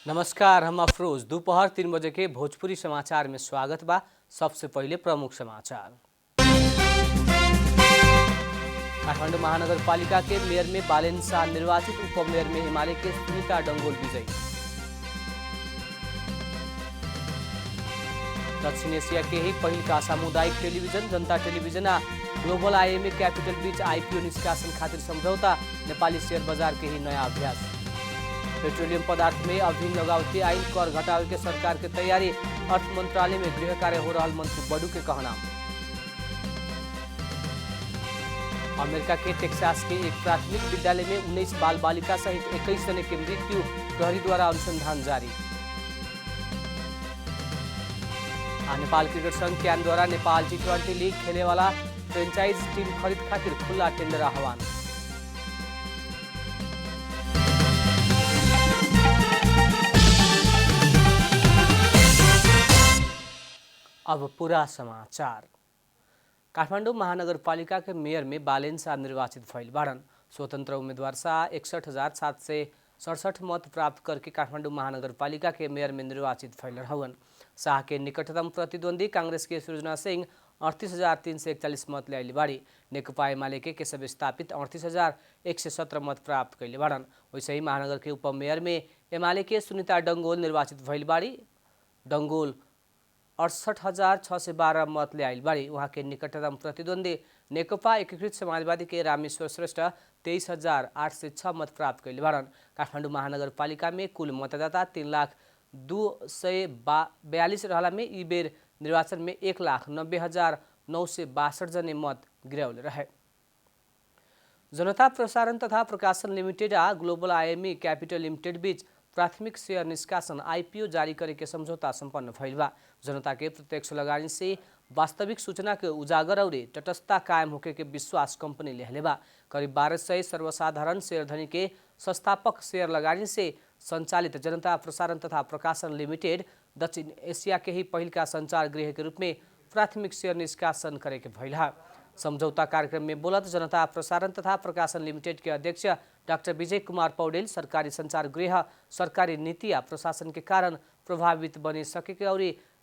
नमस्कार, हम अफरोज। दोपहर 3 बजे के भोजपुरी समाचार में स्वागत बा। सबसे पहले प्रमुख समाचार। काठमाडौँ महानगरपालिका के मेयर में बालेन शाह निर्वाचित, उपमेयर में हिमालय के सुनीता डंगोल विजयी। दक्षिण एशिया के ही पहिल का सामुदायिक टेलिभिजन जनता टेलिभिजन आ ग्लोबल आईएमए कैपिटल बीच आईपीओ निष्कासन खातिर समझौता, नेपाली शेयर बाजार के ही नया अभ्यास। पेट्रोलियम पदार्थ में अभिन्न लगावटी आइन, कर घटावे के सरकार के तैयारी, अर्थ मंत्रालय में गृह कार्य हो रहा मंत्री बडू के कहना। अमेरिका के टेक्सास के एक प्राथमिक विद्यालय में 19 बाल बालिका सहित 21 जने की मृत्यु, प्रहरी द्वारा अनुसंधान जारी। नेपाल क्रिकेट संघ क्यान द्वारा नेपाल T20 लीग खेले वाला फ्रेंचाइज टीम खरीद खातिर खुला टेंडर आह्वान। अब पूरा समाचार। काठमाडौँ महानगरपालिका के मेयर में बालेन शाह निर्वाचित भइल बाड़न। स्वतंत्र उम्मीदवार शाह 61,767 मत प्राप्त करके काठमाडौँ महानगरपालिका के मेयर में निर्वाचित भइल रहवन। शाह के निकटतम प्रतिद्वंदी कांग्रेस के सृजना सिंह 38,341 मत ल्याइले बाड़ी। नेकपा एमाले के केशव स्थापित 38,117 मत प्राप्त कैले बाड़न। वैसे ही महानगर के उपमेयर में एमाले के सुनीता डंगोल निर्वाचित भइल बाड़ी। डंगोल 68,612 मत ल्याइल बाड़ी। वहाँ के निकटतम प्रतिद्वंदी नेकपा एकीकृत समाजवादी के रामेश्वर श्रेष्ठ 23,806 मत प्राप्त कैले बाड़न। काठमाडौँ महानगरपालिका में कुल मतदाता 3,02,42 रहला में ई बेर निर्वाचन में 1,90,962 जने मत गिराउले रहे। जनता प्रसारण तथा प्रकाशन लिमिटेड आ ग्लोबल आईएमए कैपिटल लिमिटेड बीच प्राथमिक शेयर निष्कासन आईपीओ जारी करे के समझौता संपन्न भइल बा। जनता के प्रत्यक्ष लगानी से वास्तविक सूचना के उजागर और तटस्थता कायम होके के विश्वास कंपनी लेहले बा। करीब 1200 सर्वसाधारण शेयरधनी के संस्थापक शेयर लगानी से संचालित जनता प्रसारण तथा प्रकाशन लिमिटेड दक्षिण एशिया के ही पहिल का संचार गृह के रूप में प्राथमिक शेयर निष्कासन करे के भइल है। समझौता कार्यक्रम में बोलत जनता प्रसारण तथा प्रकाशन लिमिटेड के अध्यक्ष डाक्टर विजय कुमार पौडेल सरकारी संचार गृह सरकारी नीति या प्रशासन के कारण प्रभावित बने सके और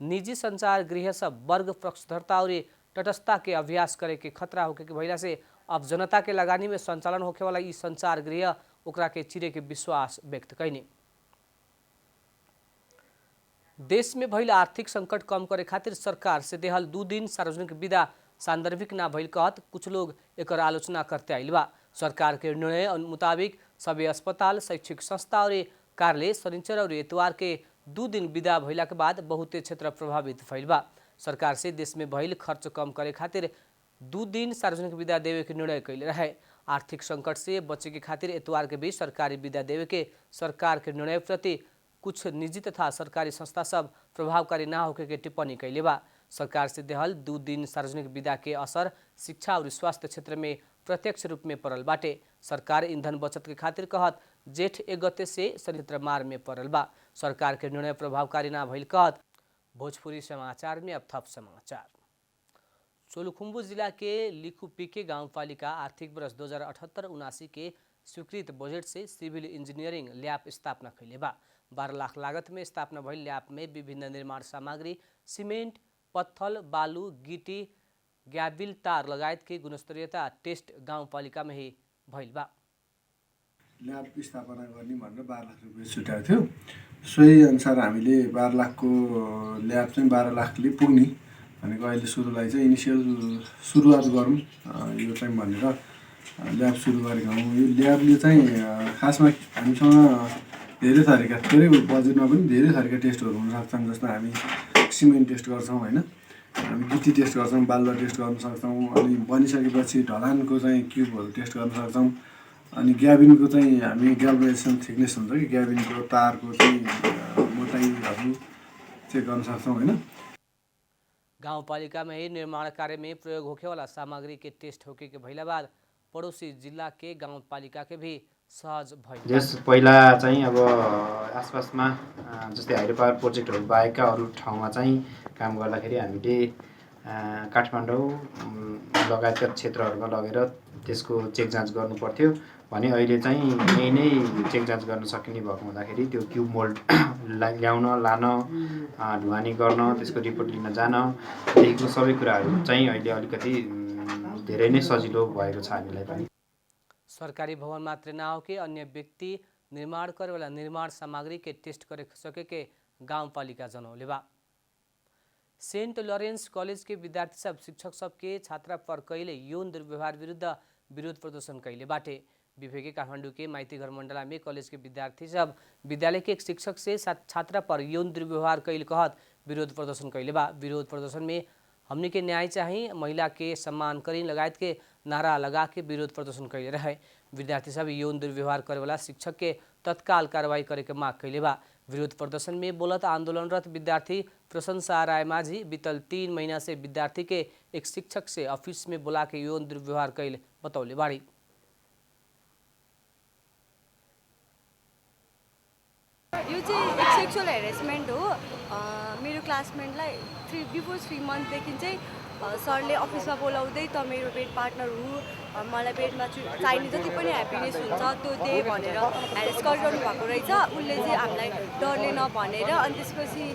निजी संचार गृह सब वर्ग पक्षधरता और तटस्थता के अभ्यास करे के खतरा होके के भइला से अब जनता के लगानी में संचालन होके वाला ई संचार गृह ओकरा के चिरे के विश्वास व्यक्त कैने। देश में भइल आर्थिक संकट कम करे खातिर सरकार से देहल 2 दिन सार्वजनिक विदा सांदर्भिक ना भइल कहत कुछ लोग एकर आलोचना करते आइल बा। सरकार के निर्णय मुताबिक सभी अस्पताल, शैक्षिक संस्था और कार्यालय शनिचर और इतवार के 2 दिन विदा भइला के बाद बहुते क्षेत्र प्रभावित भइल बा। सरकार से देश में भइल खर्च कम करे खातिर 2 दिन सार्वजनिक विदा देवे के निर्णय कैले रहे। आर्थिक संकट से बचे के खातिर इतवार के बीच सरकारी विदा देवे के सरकार के निर्णय प्रति कुछ निजी तथा सरकारी संस्था सब प्रभावकारी ना होके के टिप्पणी कैले बा। सरकार से देहल 2 दिन सार्वजनिक विदा के असर शिक्षा और स्वास्थ्य क्षेत्र में प्रत्यक्ष रूप में पड़ल बाटे। सरकार ईंधन बचत के खातिर कहत जेठ 1 गते से सनित्र मार में पड़ल बा। सरकार के निर्णय प्रभावकारी ना भइल कहत। भोजपुरी समाचार में अब थप समाचार। सोलुखुम्बु जिला के लिखुपिके गाउँपालिका आर्थिक वर्ष 2078-79 के स्वीकृत बजेट से सिविल इंजीनियरिंग लैब स्थापना कैले बा। 12 लाख लागत में स्थापना भइल लैब में विभिन्न निर्माण सामग्री, सीमेंट, पत्थल, बालू, गिटी, ग्याबिल, तार लगायत के गुणस्तरीयता टेस्ट गाउँपालिका में ही भइल बा। ल्याब स्थापना गर्ने भनेर 12 लाख रुपियाँ छुट्याएको थियो। सोही अनुसार हामीले 12 लाखको ल्याब चाहिँ 12 लाखले पुग्ने भनेको अहिले सुरुलाई चाहिँ इनिसियल सुरुवात गरौँ यो चाहिँ भनेर ल्याब सुरु गरेका हौँ। यो ल्याबले चाहिँ खासमा हामीसँग धेरै थरीका थोरै बजेटमा पनि धेरै थरीका टेस्टहरू हुन सक्छन्। जस्तो हामी सिमेन्ट टेस्ट गर्छौँ हैन, हामी गिटी टेस्ट गर्छौँ, बालुवा टेस्ट गर्न सक्छौँ, अनि बनिसकेपछि ढलानको चाहिँ क्युबहरू टेस्ट गर्न सक्छौँ, अनि ग्याबिनको चाहिँ हामी ग्याल्भनाइजेसन थिकनेस हुन्छ कि ग्याबिनको तारको चाहिँ मोटाइहरू चेक गर्न सक्छौँ हैन। गाउँपालिका में ही निर्माण कार्य में प्रयोग होके वाला सामग्री के टेस्ट होके के भइला बाद पड़ोसी जिला के गाउँपालिका के भी सहज भइल। जस पहिला चाहिँ अब आसपासमा जस्तै हाइड्रो पावर प्रोजेक्टहरू बाहेकका अरू ठाउँमा चाहिँ काम गर्दाखेरि हामीले काठमाडौँ लगायतका क्षेत्रहरूमा लगेर त्यसको चेक जाँच गर्नु पर्थ्यो भने अहिले चाहिँ यही नै चेक जाँच गर्न सकिने भएको हुँदाखेरि त्यो क्युब मोल्ड ल्याउन लान ढुवानी गर्न त्यसको रिपोर्ट लिन जानदेखिको सबै कुराहरू चाहिँ अहिले अलिकति धेरै नै सजिलो भएको छ हामीलाई पनि। सरकारी भवन मात्र ना हो कि अन्य व्यक्ति निर्माण करे वाला निर्माण सामग्री के टेस्ट करे सके के गाउँपालिका जनौले बा। सेंट लॉरेंस कॉलेज के विद्यार्थी सब शिक्षक सब के छात्रा पर कैले यौन दुर्व्यवहार विरुद्ध विरोध प्रदर्शन कैले बाटे। विवेके काठमाडौँ के माइती घर मंडला में कॉलेज के विद्यार्थी सब विद्यालय के एक शिक्षक से छात्रा पर यौन दुर्व्यवहार कैल कहत विरोध प्रदर्शन कैले बा। विरोध प्रदर्शन में हमने के न्याय चाहिए, महिला के सम्मान करी लगायत के नारा लगा के विरोध प्रदर्शन कैले रहे। विद्यार्थी सब यौन दुर्व्यवहार करे वाला शिक्षक के तत्काल कार्रवाई करे के माग कैले बा। विरोध प्रदर्शन में बोलत आंदोलनरत विद्यार्थी प्रशंसा राय माझी बीतल 3 महीना से विद्यार्थी के एक शिक्षक से ऑफिस में बुला के यौन दुर्व्यवहार कैल बतौले बाड़ी। यो चाहिँ एक सेक्सुअल हेरेसमेन्ट हो। मेरो क्लासमेटलाई बिफोर 3 मन्थदेखि चाहिँ सरले अफिसमा बोलाउँदै त मेरो बेड पार्टनर हुनु, मलाई बेडमा चाहिने जति पनि ह्याप्पिनेस हुन्छ त्यो दे भनेर हेरेस गरिरहनु भएको रहेछ। उसले चाहिँ हामीलाई डरले नभनेर अनि त्यसपछि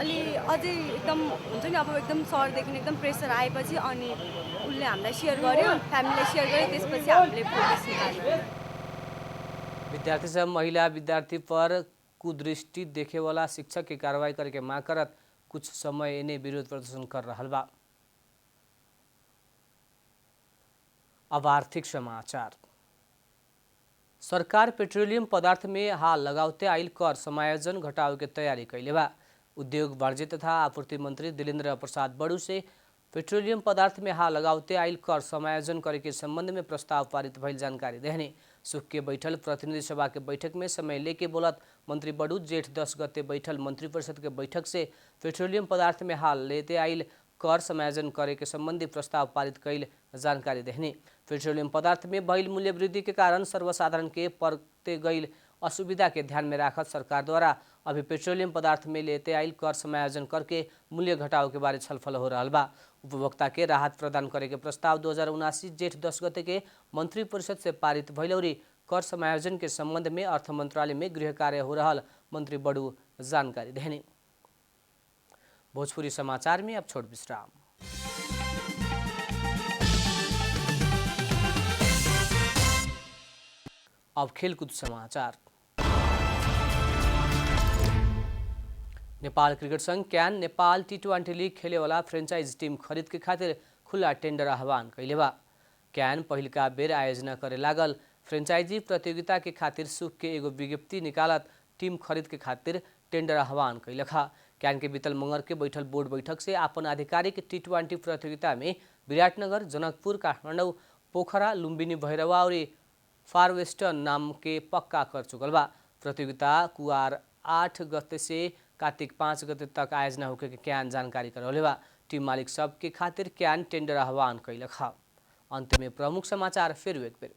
अलि अझै एकदम हुन्छ नि, अब एकदम सरदेखि एकदम प्रेसर आएपछि अनि उसले हामीलाई सेयर गर्यो, फ्यामिलीलाई सेयर गर्यो, त्यसपछि हामीले प्रोटेस्ट निकाल्यो। विद्यार्थी सब महिला विद्यार्थी पर कुदृष्टि देखे वाला शिक्षक की कार्रवाई करके मांग करत कुछ समय इन्हें विरोध प्रदर्शन कर रहा बा। अब आर्थिक समाचार। सरकार पेट्रोलियम पदार्थ में हाल लगावते आइल कर समायोजन घटाव के तैयारी कैले बा। उद्योग वाणिज्य तथा आपूर्ति मंत्री दिलेन्द्र प्रसाद बड़ू से पेट्रोलियम पदार्थ में हाल लगावते आइल कर समायोजन करे के संबंध में प्रस्ताव पारित भइल जानकारी देहने। सुख के बैठल प्रतिनिधि सभा के बैठक में समय लेके बोलत मंत्री बड़ू जेठ 10 गते बैठल मंत्रिपरिषद के बैठक से पेट्रोलियम पदार्थ में हाल लेते आइल कर समायोजन करे के संबंधी प्रस्ताव पारित कैल जानकारी देहने। पेट्रोलियम पदार्थ में भइल मूल्य वृद्धि के कारण सर्वसाधारण के परते गईल असुविधा के ध्यान में राखत सरकार द्वारा अभी पेट्रोलियम पदार्थ में लेते आइल कर समायोजन करके मूल्य घटाव के बारे छलफल हो रहा बा। उपभोक्ता के राहत प्रदान करे के प्रस्ताव 2079 जेठ 10 गते के मंत्रिपरिषद से पारित भइल और कर समायोजन के संबंध में अर्थ मंत्रालय में गृह कार्य हो रहा मंत्री बड़ू जानकारी देने। भोजपुरी समाचार में अब छोट विश्राम। अब खेलकूद समाचार। नेपाल क्रिकेट संघ क्यान नेपाल टी20 लीग खेले वाला फ्रेंचाइज टीम खरीद के खातिर खुला टेंडर आह्वान कैले बा। क्यान पहिलका बेर आयोजना करे लागल फ्रेंचाइजी प्रतियोगिता के खातिर सुख के एगो विज्ञप्ति निकालत टीम खरीद के खातिर टेंडर आह्वान कैलखा। क्यान के बीतल मंगर के बैठल बोर्ड बैठक से अपन आधिकारिक टी20 प्रतियोगिता में विराटनगर, जनकपुर, काठमाडौँ, पोखरा, लुम्बिनी, भैरवा और फार वेस्टर्न नाम के पक्का कर चुकल बा। प्रतियोगिता कुआर 8 गते से कार्तिक 5 गते तक आयोजना होके के क्यान जानकारी करौले बा। टीम मालिक सब के खातिर क्यान टेंडर आह्वान कैलखा। अंत में प्रमुख समाचार फिर एक बेर।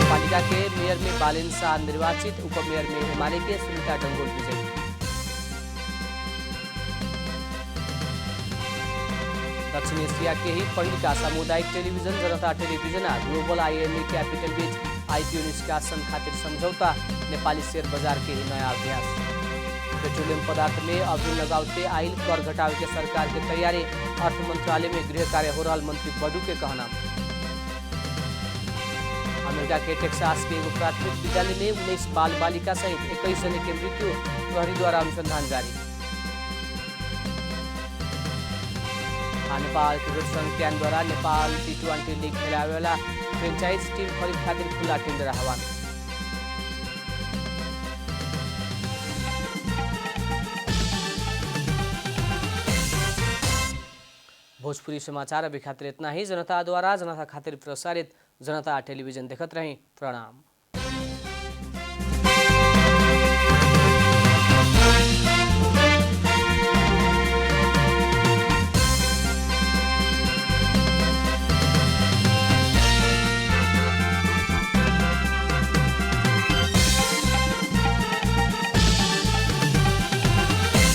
पालिका के मेयर में बालेन शाह निर्वाचित, उपमेयर में हिमालय के सुनीता डंगोल विजयी। दक्षिण एशिया के ही पहल का सामुदायिक टेलीविजन जनता टेलीविजन आ ग्लोबल IMA कैपिटल बीच IPO निष्कासन खातिर समझौता, नेपाली शेयर बाजार के ही नया अभ्यास। पेट्रोलियम पदार्थ में अभी लगावते आइल कर घटाव के सरकार के तैयारी, अर्थ मंत्रालय में गृह कार्य हो रहा मंत्री बड़ू के कहना। अमेरिका के टेक्सास के एगो प्राथमिक विद्यालय में 19 बाल बालिका सहित 21 जने के मृत्यु, प्रहरी द्वारा अनुसंधान जारी। नेपाल क्रिकेट संघ क्यान द्वारा नेपाल टी20 लीग खेलावे वाला फ्रेंचाइज टीम खरीद खातिर खुला टेंडर आह्वान। भोजपुरी समाचार अभी खातिर इतना ही। जनता द्वारा जनता खातिर प्रसारित जनता टेलीविजन देखत रही। प्रणाम।